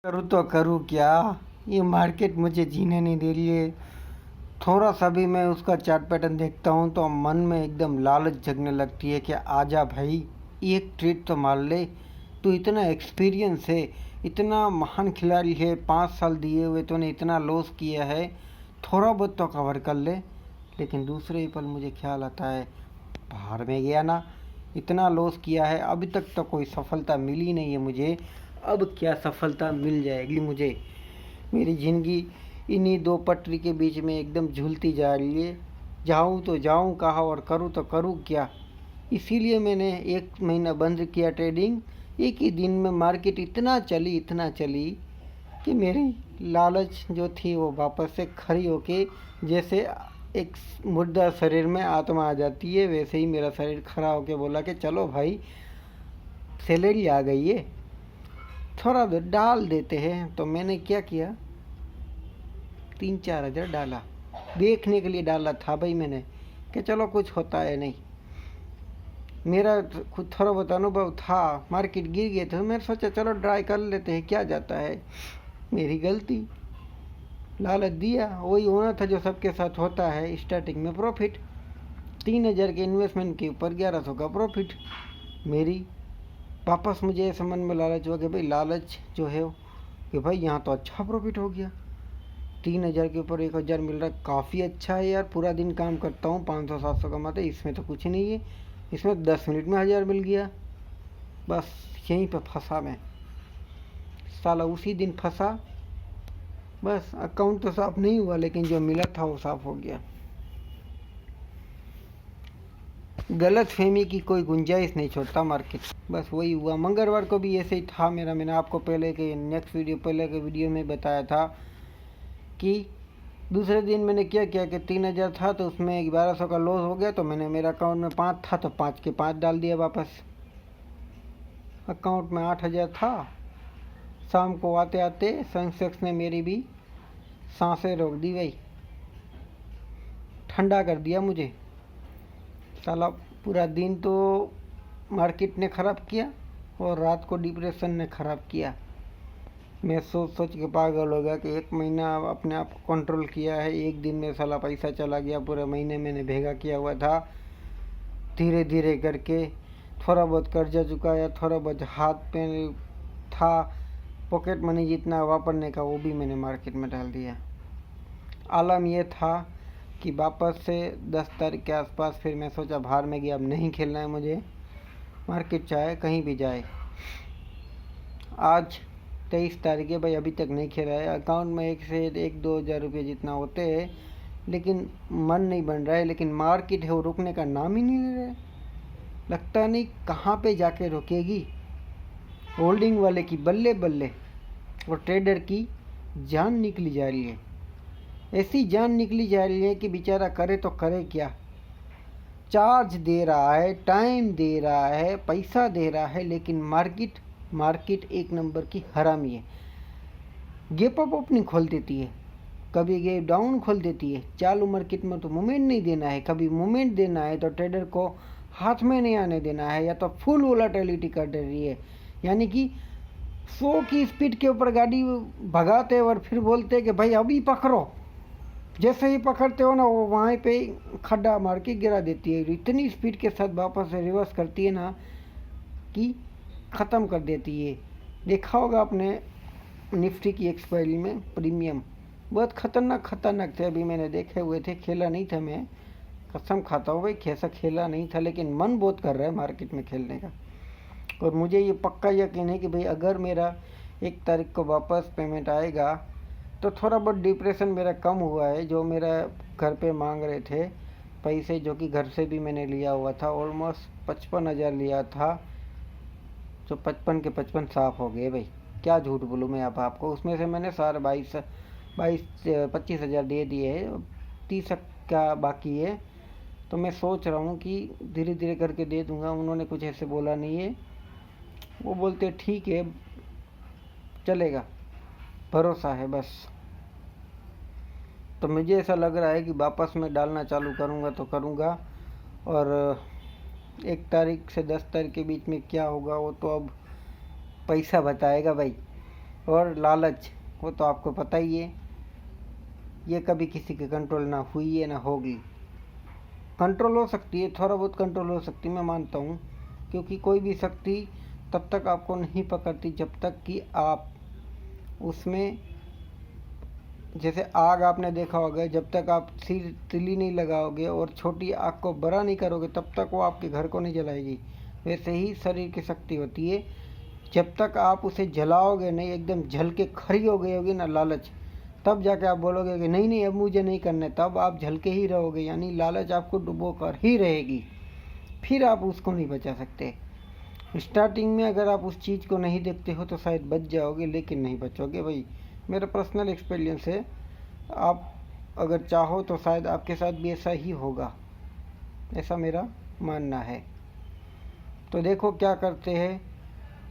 करूँ तो करूँ क्या। ये मार्केट मुझे जीने नहीं दे रही है। थोड़ा सा भी मैं उसका चार्ट पैटर्न देखता हूँ तो मन में एकदम लालच जगने लगती है कि आजा भाई, एक ट्रेड तो मार ले। तू इतना एक्सपीरियंस है, इतना महान खिलाड़ी है, 5 साल दिए हुए तूने इतना लॉस किया है, थोड़ा बहुत तो कवर कर ले। लेकिन दूसरे ही पल मुझे ख्याल आता है, बाहर में गया ना, इतना लॉस किया है, अभी तक तो कोई सफलता मिली नहीं है मुझे। अब क्या सफलता मिल जाएगी मुझे। मेरी ज़िंदगी इन्हीं दो पटरी के बीच में एकदम झूलती जा रही है। जाऊँ तो जाऊँ कहाँ और करूँ तो करूँ क्या। इसीलिए मैंने 1 महीना बंद किया ट्रेडिंग। एक ही दिन में मार्केट इतना चली कि मेरी लालच जो थी वो वापस से खड़ी होके, जैसे एक मुर्दा शरीर में आत्मा आ जाती है, वैसे ही मेरा शरीर खड़ा होके बोला कि चलो भाई, सैलरी आ गई है, थोड़ा डाल देते हैं। तो मैंने क्या किया, 3-4 हज़ार डाला। देखने के लिए डाला था भाई मैंने, कि चलो कुछ होता है नहीं। मेरा खुद थोड़ा बहुत अनुभव था, मार्केट गिर गए थे, मैंने सोचा चलो ट्राई कर लेते हैं, क्या जाता है। मेरी गलती, लालच दिया। वही होना था जो सबके साथ होता है, स्टार्टिंग में प्रॉफिट। 3 हज़ार के इन्वेस्टमेंट के ऊपर 1100 का प्रॉफिट। मेरी वापस मुझे ऐसा मन में लालच हुआ कि भाई, लालच जो है कि भाई यहाँ तो अच्छा प्रॉफिट हो गया, 3 हज़ार के ऊपर 1 हज़ार मिल रहा है, काफ़ी अच्छा है यार। पूरा दिन काम करता हूँ, 500-700 कमाते, इसमें तो कुछ नहीं है, इसमें 10 मिनट में 1,000 मिल गया। बस यहीं पर फंसा मैं, साला उसी दिन फंसा। बस अकाउंट तो साफ नहीं हुआ, लेकिन जो मिला था वो साफ हो गया। गलत फहमी की कोई गुंजाइश नहीं छोड़ता मार्केट। बस वही हुआ। मंगलवार को भी ऐसे ही था मेरा। मैंने आपको पहले के वीडियो में बताया था कि दूसरे दिन मैंने क्या किया कि 3,000 था तो उसमें 1,200 का लॉस हो गया। तो मैंने, मेरा अकाउंट में 5 था तो 5 के 5 डाल दिया वापस। अकाउंट में 8,000 था। शाम को आते आते सेंसेक्स ने मेरी भी सांसें रोक दी भाई, ठंडा कर दिया मुझे। साला पूरा दिन तो मार्केट ने ख़राब किया और रात को डिप्रेशन ने ख़राब किया। मैं सोच सोच के पागल हो गया कि 1 महीना अपने आप को कंट्रोल किया है, एक दिन में साला पैसा चला गया। पूरे महीने मैंने भेगा किया हुआ था। धीरे धीरे करके थोड़ा बहुत कर्जा चुकाया, थोड़ा बहुत हाथ पे था पॉकेट मनी जितना वापरने का, वो भी मैंने मार्केट में डाल दिया। आलम यह था कि वापस से 10 तारीख के आसपास फिर मैं सोचा बाहर में गया, अब नहीं खेलना है मुझे, मार्केट चाहे कहीं भी जाए। आज 23 तारीख है भाई, अभी तक नहीं खेला है। अकाउंट में 1-2 हज़ार रुपये जितना होते हैं, लेकिन मन नहीं बन रहा है। लेकिन मार्केट है वो रुकने का नाम ही नहीं ले रहा है। लगता नहीं कहाँ पे जाके रुकेगी। होल्डिंग वाले की बल्ले बल्ले और ट्रेडर की जान निकली जा रही है। ऐसी जान निकली जा रही है कि बेचारा करे तो करे क्या। चार्ज दे रहा है, टाइम दे रहा है, पैसा दे रहा है, लेकिन मार्केट एक नंबर की हरामी है। गैप अप ओपनिंग खोल देती है, कभी गैप डाउन खोल देती है। चालू मार्केट में तो मूवमेंट नहीं देना है, कभी मूवमेंट देना है तो ट्रेडर को हाथ में नहीं आने देना है, या तो फुल वोलेटिलिटी कर दे रही है। यानी कि 100 की स्पीड के ऊपर गाड़ी भगाते और फिर बोलते कि भाई अभी पकड़ो। जैसे ही पकड़ते हो ना, वो वहाँ पे खड्डा मार के गिरा देती है। इतनी स्पीड के साथ वापस से रिवर्स करती है ना कि ख़त्म कर देती है। देखा होगा आपने निफ्टी की एक्सपायरी में प्रीमियम, बहुत खतरनाक थे। अभी मैंने देखे हुए थे, खेला नहीं था मैं, कसम खाता हूँ भाई, कैसा खेला नहीं था, लेकिन मन बहुत कर रहा है मार्केट में खेलने का। और मुझे ये पक्का यकीन है कि भाई अगर मेरा 1 तारीख को वापस पेमेंट आएगा तो थोड़ा बहुत डिप्रेशन मेरा कम हुआ है। जो मेरा घर पे मांग रहे थे पैसे, जो कि घर से भी मैंने लिया हुआ था, ऑलमोस्ट 55,000 लिया था, जो 55 के 55 साफ हो गए भाई। क्या झूठ बोलूँ मैं अब आपको। उसमें से मैंने सारे 25,000 दे दिए है, 30 का बाकी है। तो मैं सोच रहा हूँ कि धीरे धीरे करके दे दूँगा। उन्होंने कुछ ऐसे बोला नहीं है, वो बोलते ठीक है चलेगा, भरोसा है बस। तो मुझे ऐसा लग रहा है कि वापस मैं डालना चालू करूँगा तो करूँगा। और 1 तारीख से 10 तारीख के बीच में क्या होगा वो तो अब पैसा बताएगा भाई। और लालच, वो तो आपको पता ही है, ये कभी किसी के कंट्रोल ना हुई है ना होगी। कंट्रोल हो सकती है, थोड़ा बहुत कंट्रोल हो सकती है, मैं मानता हूँ, क्योंकि कोई भी शक्ति तब तक आपको नहीं पकड़ती जब तक कि आप उसमें, जैसे आग आपने देखा होगा, जब तक आप सिर तिली नहीं लगाओगे और छोटी आग को बड़ा नहीं करोगे तब तक वो आपके घर को नहीं जलाएगी। वैसे ही शरीर की शक्ति होती है, जब तक आप उसे जलाओगे नहीं, एकदम जल के खरी हो गई होगी ना लालच, तब जाके आप बोलोगे कि नहीं नहीं अब मुझे नहीं करना, तब आप झल के ही रहोगे, यानी लालच आपको डुबो कर ही रहेगी, फिर आप उसको नहीं बचा सकते। स्टार्टिंग में अगर आप उस चीज़ को नहीं देखते हो तो शायद बच जाओगे, लेकिन नहीं बचोगे भाई, मेरा पर्सनल एक्सपीरियंस है। आप अगर चाहो तो शायद आपके साथ भी ऐसा ही होगा, ऐसा मेरा मानना है। तो देखो क्या करते हैं,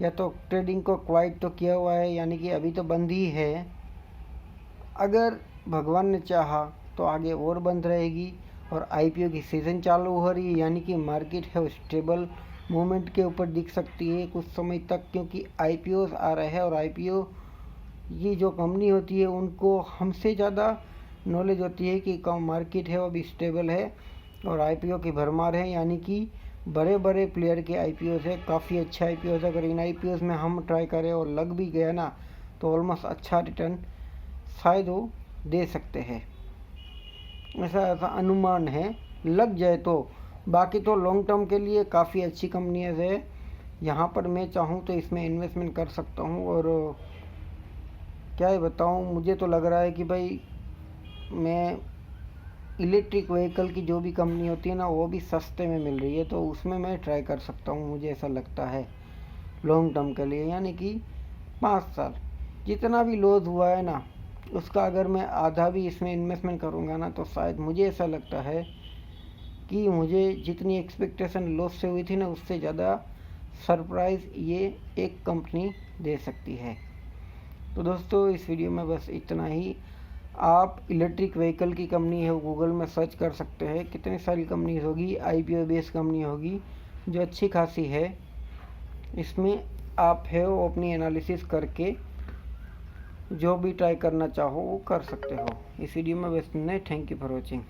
या तो ट्रेडिंग को क्वाइट तो किया हुआ है, यानी कि अभी तो बंद ही है, अगर भगवान ने चाहा तो आगे और बंद रहेगी। और आईपीओ की सीज़न चालू हो रही है, यानी कि मार्केट है स्टेबल मूवमेंट के ऊपर दिख सकती है कुछ समय तक, क्योंकि आईपीओ आ रहे हैं और आईपीओ ये जो कंपनी होती है उनको हमसे ज़्यादा नॉलेज होती है कि कम मार्केट है वो भी स्टेबल है और आईपीओ की भरमार है, यानी कि बड़े बड़े प्लेयर के आईपीओ है, काफ़ी अच्छे आईपीओ है। अगर इन आईपीओ में हम ट्राई करें और लग भी गया ना तो ऑलमोस्ट अच्छा रिटर्न शायद वो दे सकते हैं, ऐसा अनुमान है, लग जाए तो। बाकी तो लॉन्ग टर्म के लिए काफ़ी अच्छी कंपनियाँ है, यहाँ पर मैं चाहूँ तो इसमें इन्वेस्टमेंट कर सकता हूँ। और क्या ही बताऊँ, मुझे तो लग रहा है कि भाई मैं इलेक्ट्रिक व्हीकल की जो भी कंपनी होती है ना वो भी सस्ते में मिल रही है, तो उसमें मैं ट्राई कर सकता हूँ, मुझे ऐसा लगता है लॉन्ग टर्म के लिए, यानी कि 5 साल जितना भी लॉस हुआ है ना उसका अगर मैं आधा भी इसमें इन्वेस्टमेंट करूँगा ना तो शायद मुझे ऐसा लगता है कि मुझे जितनी एक्सपेक्टेशन लॉस से हुई थी ना उससे ज़्यादा सरप्राइज़ ये एक कंपनी दे सकती है। तो दोस्तों इस वीडियो में बस इतना ही। आप इलेक्ट्रिक व्हीकल की कंपनी है गूगल में सर्च कर सकते हैं, कितनी सारी कंपनीज होगी, आईपीओ बेस्ड कंपनी होगी जो अच्छी खासी है, इसमें आप है वो अपनी एनालिसिस करके जो भी ट्राई करना चाहो वो कर सकते हो। इस वीडियो में बस नहीं, थैंक यू फॉर वॉचिंग।